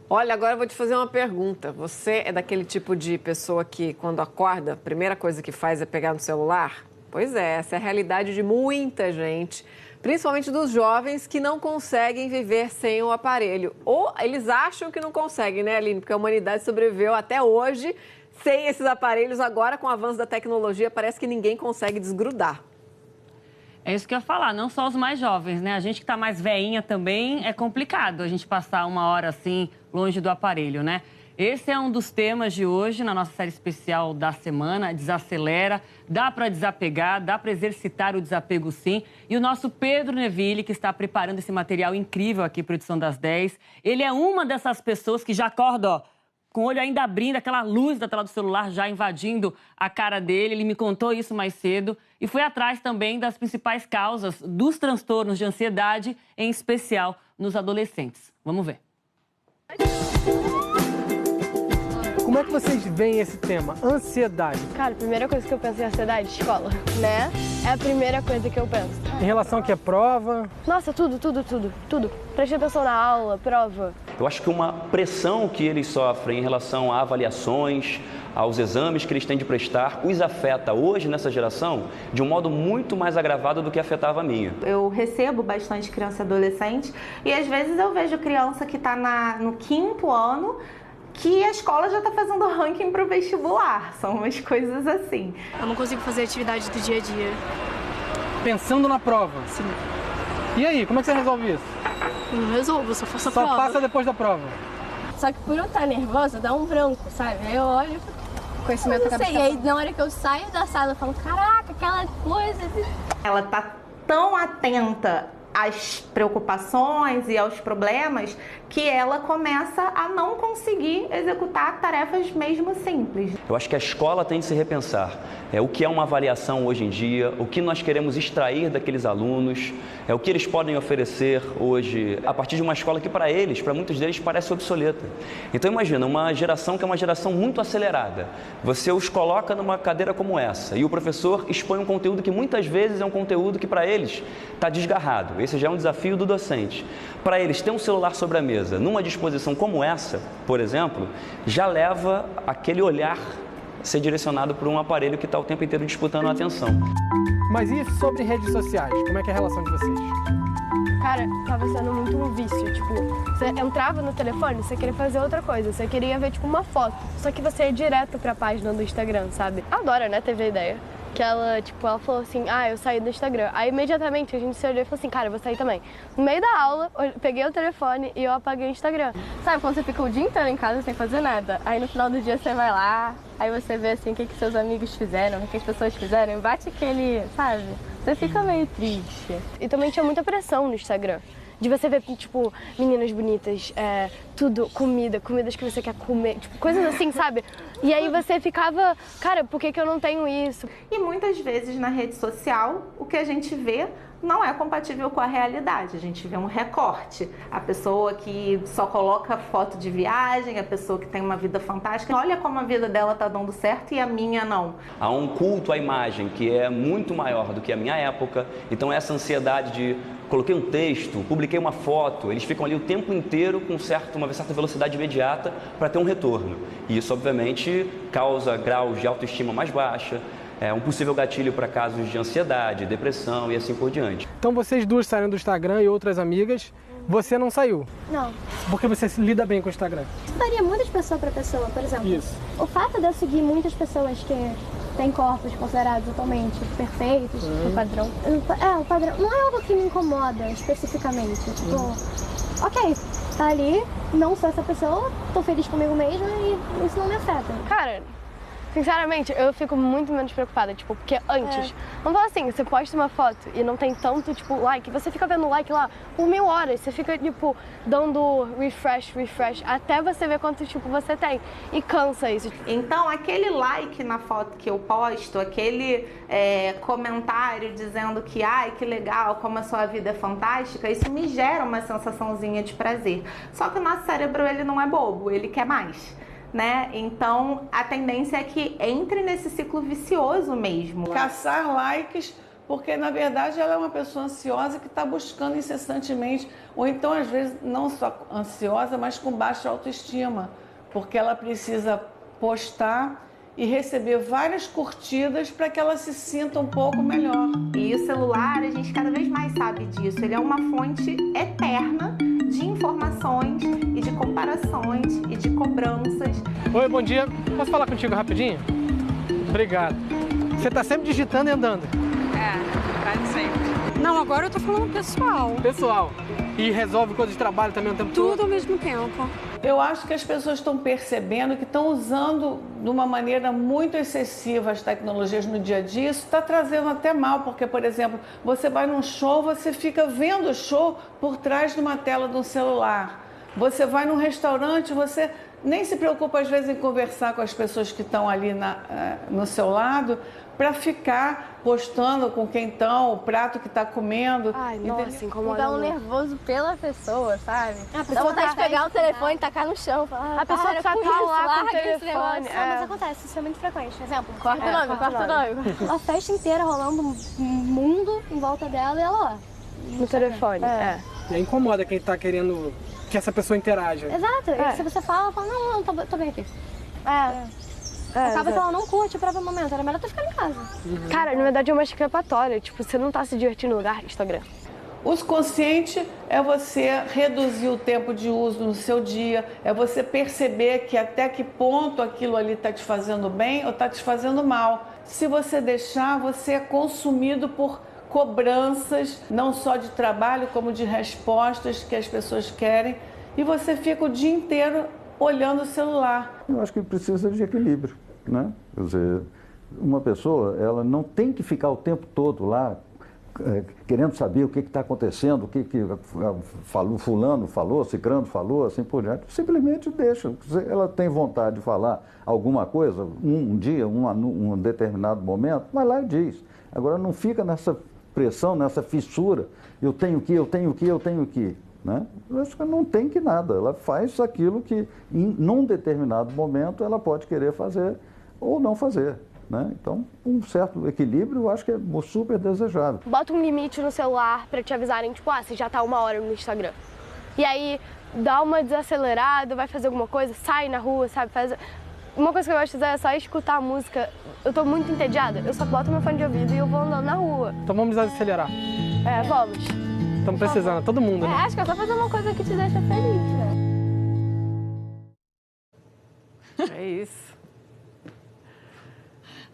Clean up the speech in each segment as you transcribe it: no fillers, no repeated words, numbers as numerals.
Olha, agora eu vou te fazer uma pergunta. Você é daquele tipo de pessoa que, quando acorda, a primeira coisa que faz é pegar no celular? Pois é, essa é a realidade de muita gente, principalmente dos jovens que não conseguem viver sem o aparelho. Ou eles acham que não conseguem, né, Aline? Porque a humanidade sobreviveu até hoje sem esses aparelhos. Agora, com o avanço da tecnologia, parece que ninguém consegue desgrudar. É isso que eu ia falar, não só os mais jovens, né? A gente que tá mais veinha também é complicado a gente passar uma hora assim longe do aparelho, né? Esse é um dos temas de hoje na nossa série especial da semana, Desacelera. Dá para desapegar, dá para exercitar o desapego sim. E o nosso Pedro Neville, que está preparando esse material incrível aqui para a edição das 10, ele é uma dessas pessoas que já acorda, ó, com o olho ainda abrindo, aquela luz da tela do celular já invadindo a cara dele. Ele me contou isso mais cedo e foi atrás também das principais causas dos transtornos de ansiedade, em especial nos adolescentes. Vamos ver. Como é que vocês veem esse tema, ansiedade? Cara, a primeira coisa que eu penso em ansiedade, escola, né? É a primeira coisa que eu penso. Em relação ao que é prova? Nossa, tudo. Preste atenção na aula, prova. Eu acho que uma pressão que eles sofrem em relação a avaliações, aos exames que eles têm de prestar, os afeta hoje, nessa geração, de um modo muito mais agravado do que afetava a minha. Eu recebo bastante criança e adolescente e às vezes eu vejo criança que está no 5º ano que a escola já está fazendo ranking para o vestibular. São umas coisas assim. Eu não consigo fazer atividade do dia a dia. Pensando na prova? Sim. E aí, como é que você resolve isso? Não resolvo, só faço a prova. Só passa depois da prova? Só que por eu estar nervosa, dá um branco, sabe? Aí eu olho, conhecimento da cabeça. E aí na hora que eu saio da sala, eu falo, caraca, aquela coisa... Ela tá tão atenta às preocupações e aos problemas que ela começa a não conseguir executar tarefas mesmo simples. Eu acho que a escola tem de se repensar. O que é uma avaliação hoje em dia, o que nós queremos extrair daqueles alunos, o que eles podem oferecer hoje a partir de uma escola que para eles, para muitos deles, parece obsoleta. Então imagina, uma geração que é uma geração muito acelerada. Você os coloca numa cadeira como essa e o professor expõe um conteúdo que muitas vezes é um conteúdo que para eles está desgarrado. Esse já é um desafio do docente. Para eles, ter um celular sobre a mesa, numa disposição como essa, por exemplo, já leva aquele olhar ser direcionado por um aparelho que está o tempo inteiro disputando a atenção. Mas e sobre redes sociais? Como é que é a relação de vocês? Cara, tava sendo muito um vício, tipo, você entrava no telefone, você queria fazer outra coisa, você queria ver, tipo, uma foto, só que você ia direto pra página do Instagram, sabe? Adora, né, teve a ideia. Que ela, tipo, ela falou assim, eu saí do Instagram. Aí, imediatamente, a gente se olhou e falou assim, cara, eu vou sair também. No meio da aula, eu peguei o telefone e eu apaguei o Instagram. Sabe, quando você fica o dia inteiro em casa sem fazer nada, aí no final do dia você vai lá, aí você vê, assim, o que seus amigos fizeram, o que as pessoas fizeram, e bate aquele, sabe? Você fica meio triste. E também tinha muita pressão no Instagram. De você ver, tipo, meninas bonitas, tudo, comidas que você quer comer, tipo, coisas assim, sabe? E aí você ficava, cara, por que eu não tenho isso? E muitas vezes na rede social, o que a gente vê não é compatível com a realidade. A gente vê um recorte. A pessoa que só coloca foto de viagem, a pessoa que tem uma vida fantástica. Olha como a vida dela tá dando certo e a minha não. Há um culto à imagem que é muito maior do que a minha época. Então essa ansiedade de coloquei um texto, publiquei uma foto, eles ficam ali o tempo inteiro com uma certa velocidade imediata para ter um retorno. E isso, obviamente, causa graus de autoestima mais baixa, um possível gatilho para casos de ansiedade, depressão e assim por diante. Então vocês duas saíram do Instagram e outras amigas, você não saiu? Não. Porque você se lida bem com o Instagram? Isso varia muito de pessoa para pessoa, por exemplo. Isso. O fato de eu seguir muitas pessoas que têm corpos considerados totalmente perfeitos, o padrão. O padrão não é algo que me incomoda especificamente. Tipo, ok, tá ali, não sou essa pessoa, tô feliz comigo mesma e isso não me afeta. Cara, sinceramente, eu fico muito menos preocupada, tipo, porque antes, vamos falar assim, você posta uma foto e não tem tanto, tipo, like, você fica vendo like lá por 1000 horas, você fica, tipo, dando refresh, até você ver quanto, tipo, você tem, e cansa isso. Então, aquele like na foto que eu posto, aquele comentário dizendo que, que legal, como a sua vida é fantástica, isso me gera uma sensaçãozinha de prazer. Só que o nosso cérebro, ele não é bobo, ele quer mais. Né? Então, a tendência é que entre nesse ciclo vicioso mesmo. Caçar likes porque na verdade ela é uma pessoa ansiosa que está buscando incessantemente, ou então às vezes não só ansiosa, mas com baixa autoestima, porque ela precisa postar e receber várias curtidas para que ela se sinta um pouco melhor. E o celular, a gente cada vez mais sabe disso, ele é uma fonte eterna de informações e de comparações e de cobranças. Oi, bom dia. Posso falar contigo rapidinho? Obrigado. Você está sempre digitando e andando? Quase sempre. Não, agora eu tô falando pessoal. Pessoal. E resolve coisas de trabalho também o tempo todo? Tudo ao mesmo tempo. Eu acho que as pessoas estão percebendo que estão usando de uma maneira muito excessiva as tecnologias no dia a dia. Isso está trazendo até mal, porque, por exemplo, você vai num show, você fica vendo o show por trás de uma tela de um celular. Você vai num restaurante, você nem se preocupa às vezes em conversar com as pessoas que estão ali no seu lado, para ficar postando com quem estão, o prato que está comendo. Ai, nossa, incomoda. Ficar nervoso pela pessoa, sabe? A Dá vontade de pegar o telefone e tacar no chão. A pessoa só tá lá com o telefone. Mas acontece, isso é muito frequente. Exemplo, quarto nome. A festa inteira rolando um mundo em volta dela e ela lá. No telefone, E aí incomoda quem tá querendo que essa pessoa interaja. Exato. E se você fala, não, tô bem aqui. Acaba que ela não curte o próprio momento, era melhor tu ficar em casa. Cara, na verdade é uma escapatória. Tipo, você não tá se divertindo no lugar, Instagram. Uso consciente é você reduzir o tempo de uso no seu dia, é você perceber que até que ponto aquilo ali está te fazendo bem ou está te fazendo mal. Se você deixar, você é consumido por cobranças, não só de trabalho, como de respostas que as pessoas querem, e você fica o dia inteiro olhando o celular. Eu acho que precisa de equilíbrio, né? Quer dizer, uma pessoa, ela não tem que ficar o tempo todo lá querendo saber o que está acontecendo, o que falou, fulano falou, cicrano falou, assim por diante. Simplesmente deixa. Se ela tem vontade de falar alguma coisa, um dia, um determinado momento, vai lá e diz. Agora não fica nessa pressão, nessa fissura, eu tenho que. Né? Eu acho que não tem que nada, ela faz aquilo que, num determinado momento, ela pode querer fazer ou não fazer. Né? Então, um certo equilíbrio eu acho que é super desejável. Bota um limite no celular para te avisarem, tipo, você já tá 1 hora no Instagram. E aí, dá uma desacelerada, vai fazer alguma coisa, sai na rua, sabe? Uma coisa que eu gosto de fazer é só escutar a música. Eu tô muito entediada, eu só boto meu fone de ouvido e eu vou andando na rua. Então vamos desacelerar. Vamos. Estamos precisando, todo mundo, né? Acho que é só fazer uma coisa que te deixa feliz, né? É isso.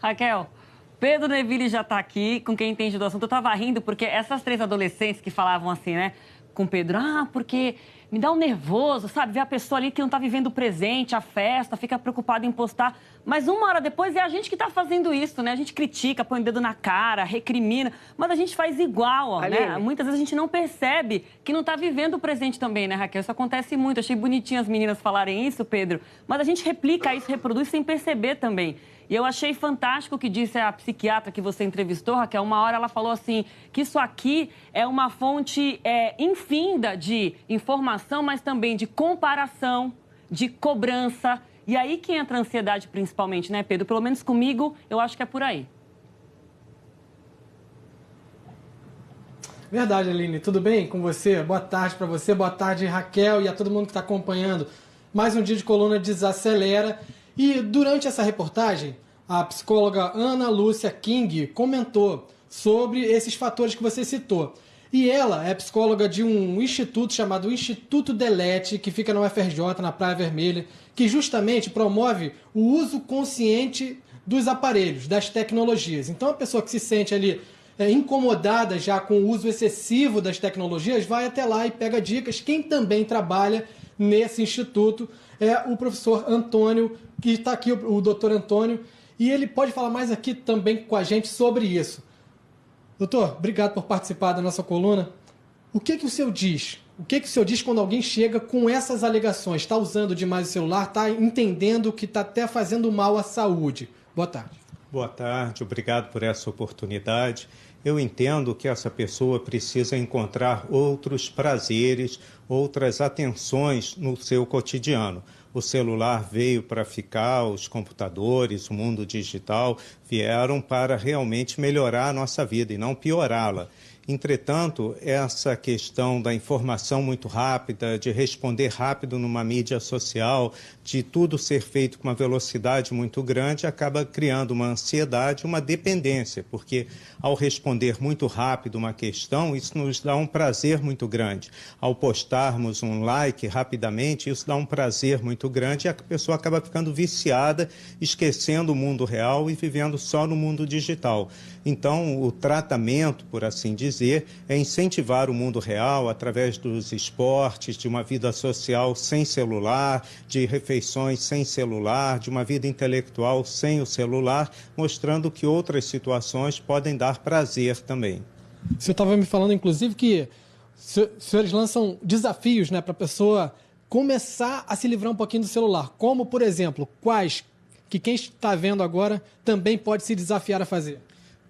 Raquel, Pedro Neville já está aqui, com quem entende do assunto. Eu estava rindo porque essas 3 adolescentes que falavam assim, né, com o Pedro, porque me dá um nervoso, sabe, ver a pessoa ali que não está vivendo o presente, a festa, fica preocupada em postar. Mas 1 hora depois é a gente que está fazendo isso, né? A gente critica, põe o dedo na cara, recrimina, mas a gente faz igual, né? Muitas vezes a gente não percebe que não está vivendo o presente também, né, Raquel? Isso acontece muito. Eu achei bonitinho as meninas falarem isso, Pedro, mas a gente replica isso, reproduz sem perceber também. E eu achei fantástico o que disse a psiquiatra que você entrevistou, Raquel. 1 hora ela falou assim, que isso aqui é uma fonte infinda de informação, mas também de comparação, de cobrança. E aí que entra a ansiedade principalmente, né, Pedro? Pelo menos comigo, eu acho que é por aí. Verdade, Aline. Tudo bem com você? Boa tarde para você, boa tarde, Raquel, e a todo mundo que está acompanhando. Mais um dia de coluna Desacelera. E durante essa reportagem, a psicóloga Ana Lúcia King comentou sobre esses fatores que você citou. E ela é psicóloga de um instituto chamado Instituto Delete, que fica na UFRJ, na Praia Vermelha, que justamente promove o uso consciente dos aparelhos, das tecnologias. Então, a pessoa que se sente ali incomodada já com o uso excessivo das tecnologias, vai até lá e pega dicas. Quem também trabalha nesse instituto é o professor Antônio, que está aqui, o doutor Antônio, e ele pode falar mais aqui também com a gente sobre isso. Doutor, obrigado por participar da nossa coluna. O que o senhor diz? O que o senhor diz quando alguém chega com essas alegações? Está usando demais o celular, está entendendo que está até fazendo mal à saúde? Boa tarde. Boa tarde, obrigado por essa oportunidade. Eu entendo que essa pessoa precisa encontrar outros prazeres, outras atenções no seu cotidiano. o celular veio para ficar, os computadores, o mundo digital vieram para realmente melhorar a nossa vida e não piorá-la. Entretanto, essa questão da informação muito rápida, de responder rápido numa mídia social, de tudo ser feito com uma velocidade muito grande, acaba criando uma ansiedade, uma dependência, porque ao responder muito rápido uma questão, isso nos dá um prazer muito grande. Ao postarmos um like rapidamente, isso dá um prazer muito grande e a pessoa acaba ficando viciada, esquecendo o mundo real e vivendo só no mundo digital. Então, o tratamento, por assim dizer, é incentivar o mundo real através dos esportes, de uma vida social sem celular, de refeições sem celular, de uma vida intelectual sem o celular, mostrando que outras situações podem dar prazer também. O senhor estava me falando, inclusive, que os senhores lançam desafios, né, para a pessoa começar a se livrar um pouquinho do celular. Como, por exemplo, quais que quem está vendo agora também pode se desafiar a fazer?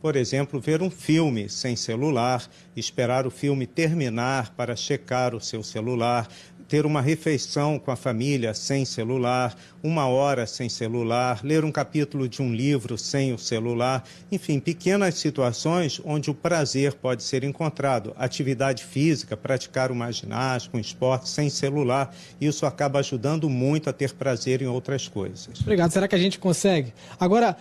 Por exemplo, ver um filme sem celular, esperar o filme terminar para checar o seu celular, ter uma refeição com a família sem celular, 1 hora sem celular, ler um capítulo de um livro sem o celular, enfim, pequenas situações onde o prazer pode ser encontrado. Atividade física, praticar uma ginástica, um esporte sem celular, isso acaba ajudando muito a ter prazer em outras coisas. Obrigado. Será que a gente consegue? Agora,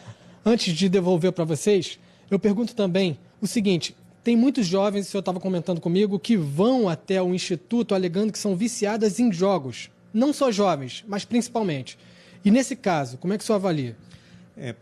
antes de devolver para vocês, eu pergunto também o seguinte: tem muitos jovens, o senhor estava comentando comigo, que vão até o Instituto alegando que são viciadas em jogos. Não só jovens, mas principalmente. E nesse caso, como é que o senhor avalia?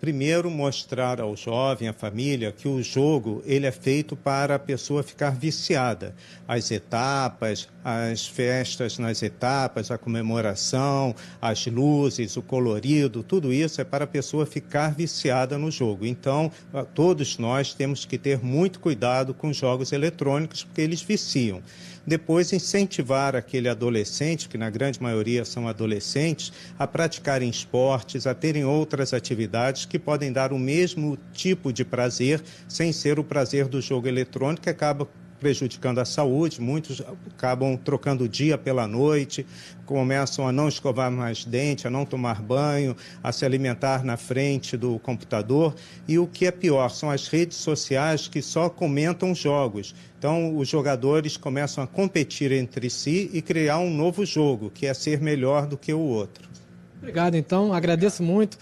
Primeiro, mostrar ao jovem, à família, que o jogo ele é feito para a pessoa ficar viciada. As etapas, as festas nas etapas, a comemoração, as luzes, o colorido, tudo isso é para a pessoa ficar viciada no jogo. Então, todos nós temos que ter muito cuidado com os jogos eletrônicos, porque eles viciam. Depois, incentivar aquele adolescente, que na grande maioria são adolescentes, a praticarem esportes, a terem outras atividades que podem dar o mesmo tipo de prazer, sem ser o prazer do jogo eletrônico, que acaba prejudicando a saúde. Muitos acabam trocando o dia pela noite, começam a não escovar mais dente, a não tomar banho, a se alimentar na frente do computador. E o que é pior, são as redes sociais que só comentam jogos. Então, os jogadores começam a competir entre si e criar um novo jogo, que é ser melhor do que o outro. Obrigado, então. Agradeço muito.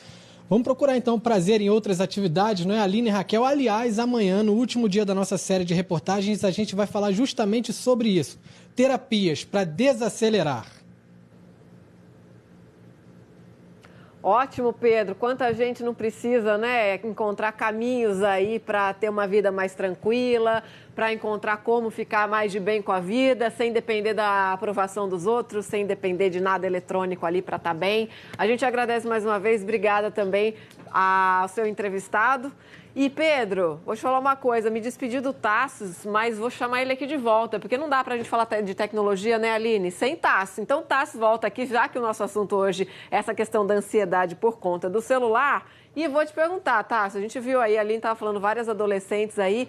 Vamos procurar, então, prazer em outras atividades, não é, Aline e Raquel? Aliás, amanhã, no último dia da nossa série de reportagens, a gente vai falar justamente sobre isso. Terapias para desacelerar. Ótimo, Pedro. Quanta gente não precisa, né, encontrar caminhos aí para ter uma vida mais tranquila, para encontrar como ficar mais de bem com a vida, sem depender da aprovação dos outros, sem depender de nada eletrônico ali para estar bem. A gente agradece mais uma vez, obrigada também ao seu entrevistado. E, Pedro, vou te falar uma coisa, me despedi do Tassos, mas vou chamar ele aqui de volta, porque não dá pra gente falar de tecnologia, né, Aline? Sem Tassos. Então, Tassos volta aqui, já que o nosso assunto hoje é essa questão da ansiedade por conta do celular. E vou te perguntar, Tassos, a gente viu aí, a Aline estava falando, várias adolescentes aí,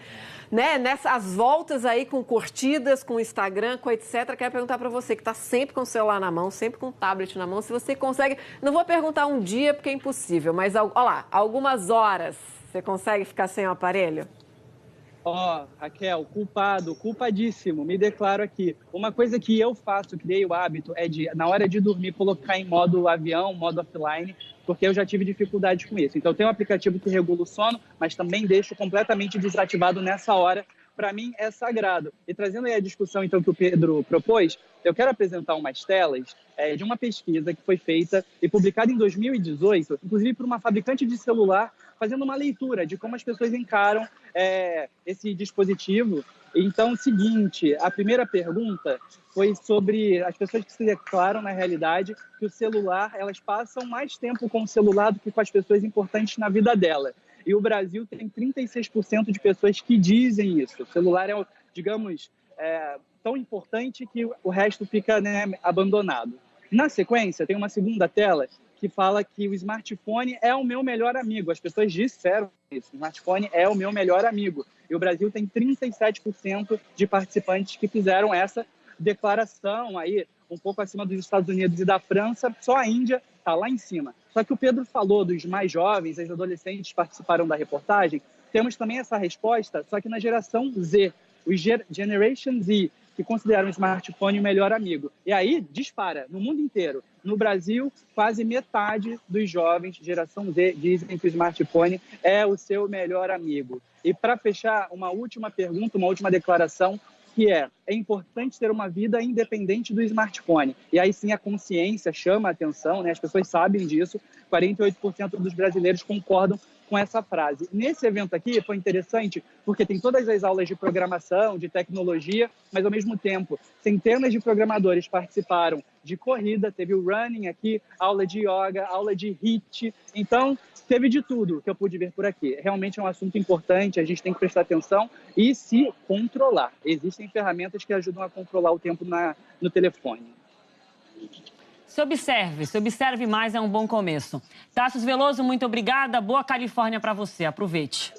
né, nessas voltas aí com curtidas, com Instagram, com etc. Quero perguntar para você, que está sempre com o celular na mão, sempre com o tablet na mão, se você consegue, não vou perguntar um dia, porque é impossível, mas, olha lá, algumas horas, você consegue ficar sem o aparelho? Raquel, culpadíssimo, me declaro aqui. Uma coisa que eu faço, criei o hábito, é de, na hora de dormir, colocar em modo avião, modo offline, porque eu já tive dificuldade com isso. Então, eu tenho um aplicativo que regula o sono, mas também deixo completamente desativado nessa hora. Para mim, é sagrado. E trazendo aí a discussão, então, que o Pedro propôs, eu quero apresentar umas telas de uma pesquisa que foi feita e publicada em 2018, inclusive por uma fabricante de celular, fazendo uma leitura de como as pessoas encaram esse dispositivo. Então, o seguinte, a primeira pergunta foi sobre as pessoas que se declaram, na realidade, que o celular, elas passam mais tempo com o celular do que com as pessoas importantes na vida dela. E o Brasil tem 36% de pessoas que dizem isso. O celular é, digamos, tão importante que o resto fica, né, abandonado. Na sequência, tem uma segunda tela que fala que o smartphone é o meu melhor amigo. As pessoas disseram isso. O smartphone é o meu melhor amigo. E o Brasil tem 37% de participantes que fizeram essa declaração aí, um pouco acima dos Estados Unidos e da França, só a Índia está lá em cima. Só que o Pedro falou dos mais jovens, as adolescentes participaram da reportagem, temos também essa resposta, só que na geração Z, os Generation Z, que consideram o smartphone o melhor amigo. E aí, dispara, no mundo inteiro. No Brasil, quase metade dos jovens, geração Z, dizem que o smartphone é o seu melhor amigo. E para fechar, uma última pergunta, uma última declaração, que é importante ter uma vida independente do smartphone. E aí sim a consciência chama a atenção, né? As pessoas sabem disso, 48% dos brasileiros concordam com essa frase. Nesse evento aqui foi interessante porque tem todas as aulas de programação, de tecnologia, mas ao mesmo tempo centenas de programadores participaram de corrida, teve o running aqui, aula de yoga, aula de HIIT, então teve de tudo que eu pude ver por aqui. Realmente é um assunto importante, a gente tem que prestar atenção e se controlar. Existem ferramentas que ajudam a controlar o tempo no telefone. Se observe mais, é um bom começo. Tassos Veloso, muito obrigada. Boa Califórnia para você. Aproveite.